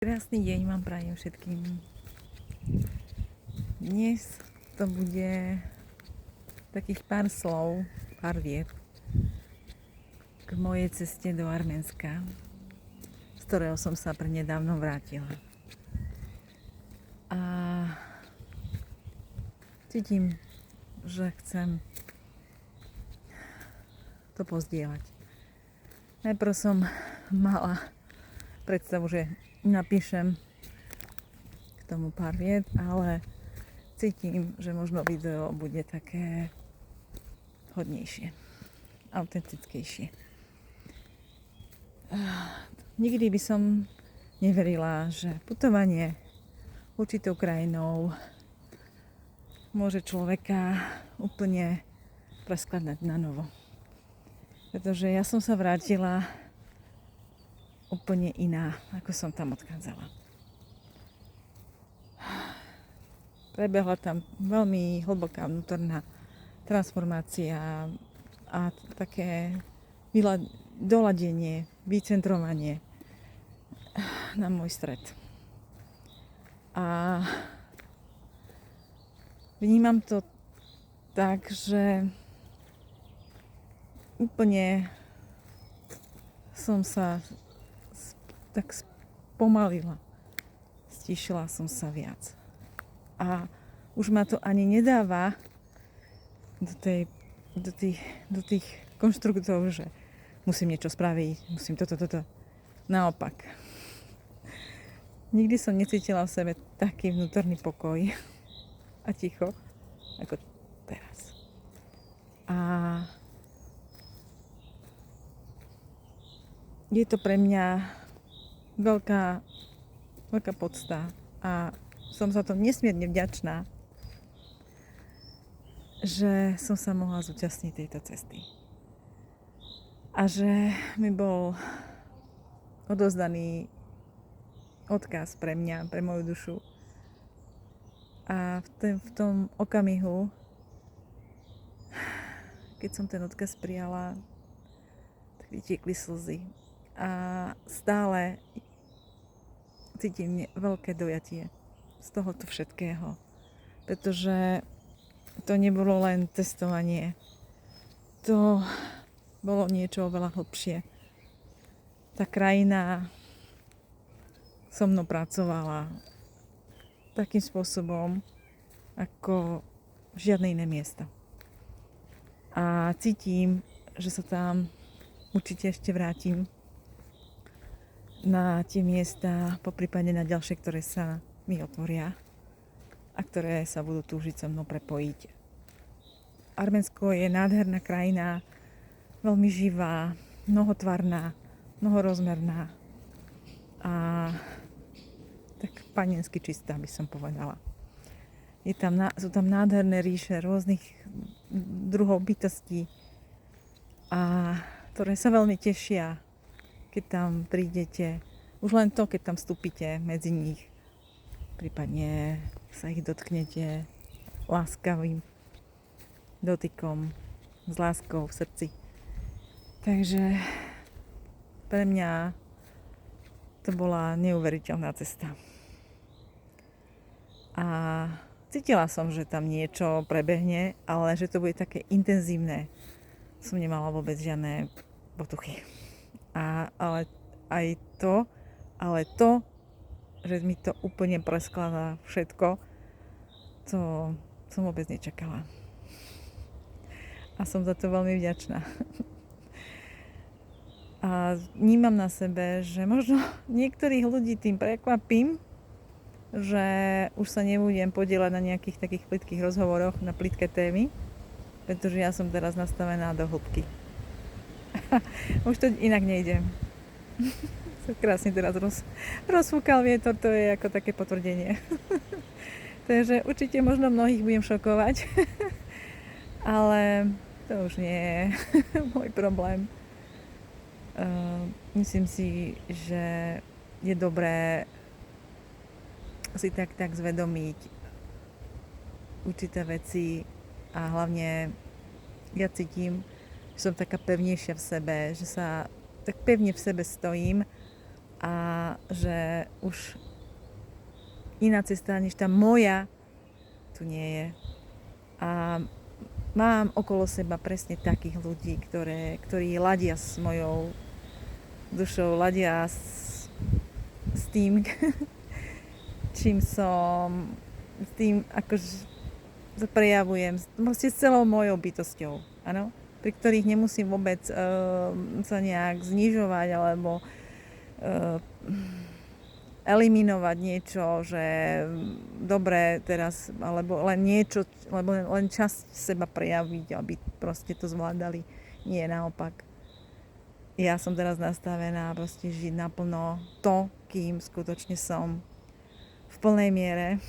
Krásny deň vám prajem všetkým. Dnes to bude takých pár slov, pár viet k mojej ceste do Arménska, z ktorého som sa prednedávnom vrátila. A cítim, že chcem to pozdieľať. Najprv som mala predstavu, že napíšem k tomu pár viet, ale cítim, že možno video bude také hodnejšie, autentickejšie. Nikdy by som neverila, že putovanie určitou krajinou môže človeka úplne preskladať na novo. Pretože ja som sa vrátila úplne iná, ako som tam odchádzala. Prebehla tam veľmi hlboká vnútorná transformácia a také doladenie, vycentrovanie na môj stred. A vnímam to tak, že úplne som sa tak spomalila. Stíšila som sa viac. A už ma to ani nedáva do tých konštruktov, že musím niečo spraviť, musím toto. Naopak. Nikdy som necítila v sebe taký vnútorný pokoj a ticho, ako teraz. A je to pre mňa veľká podsta a som za to nesmierne vďačná, že som sa mohla zúčastniť tejto cesty. A že mi bol odovzdaný odkaz pre mňa, pre moju dušu. A v tom okamihu, keď som ten odkaz prijala, tak vytiekli slzy. A stále cítim veľké dojatie z tohoto všetkého. Pretože to nebolo len testovanie. To bolo niečo oveľa hlbšie. Tá krajina so mnou pracovala takým spôsobom, ako žiadne iné miesto. A cítim, že sa tam určite ešte vrátim na tie miesta, poprípade na ďalšie, ktoré sa mi otvoria a ktoré sa budú túžiť so mnou prepojiť. Arménsko je nádherná krajina, veľmi živá, mnohotvarná, mnohorozmerná a tak panensky čistá, by som povedala. Sú tam nádherné ríše rôznych druhov bytostí, a ktoré sa veľmi tešia, keď tam prídete. Už len to, keď tam vstúpite medzi nich, prípadne sa ich dotknete láskavým dotykom, s láskou v srdci. Takže pre mňa to bola neuveriteľná cesta. A cítila som, že tam niečo prebehne, ale že to bude také intenzívne. Som nemala vôbec žiadne potuchy. Ale to, že mi to úplne preskladá všetko, to som vôbec nečakala. A som za to veľmi vďačná. A vnímam na sebe, že možno niektorých ľudí tým prekvapím, že už sa nebudem podieľať na nejakých takých plytkých rozhovoroch na plitké témy, pretože ja som teraz nastavená do hĺbky. Už to inak nejde. Sa krásne teraz rozfúkal vietor, to je ako také potvrdenie. Takže určite možno mnohých budem šokovať, ale to už nie je môj problém. Myslím si, že je dobré si tak zvedomiť určité veci a hlavne ja cítim, že som taká pevnejšia v sebe, že sa tak pevne v sebe stojím a že už iná cesta než tá moja tu nie je. A mám okolo seba presne takých ľudí, ktorí ladia s mojou dušou, ladia s tým, čím som, s tým, akože sa prejavujem, proste s celou mojou bytosťou, áno? Pri ktorých nemusím vôbec sa nejak znižovať alebo eliminovať niečo, že dobre teraz, alebo len niečo, alebo len časť seba prejaviť, aby proste to zvládali. Nie, naopak. Ja som teraz nastavená proste žiť naplno to, kým skutočne som, v plnej miere,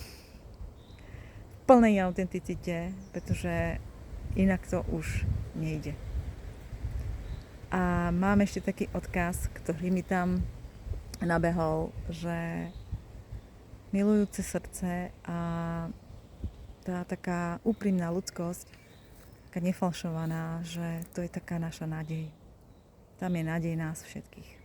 v plnej autenticite, pretože inak to už nejde. A mám ešte taký odkaz, ktorý mi tam nabehol, že milujúce srdce a tá taká úprimná ľudskosť, taká nefalšovaná, že to je taká naša nádej. Tam je nádej nás všetkých.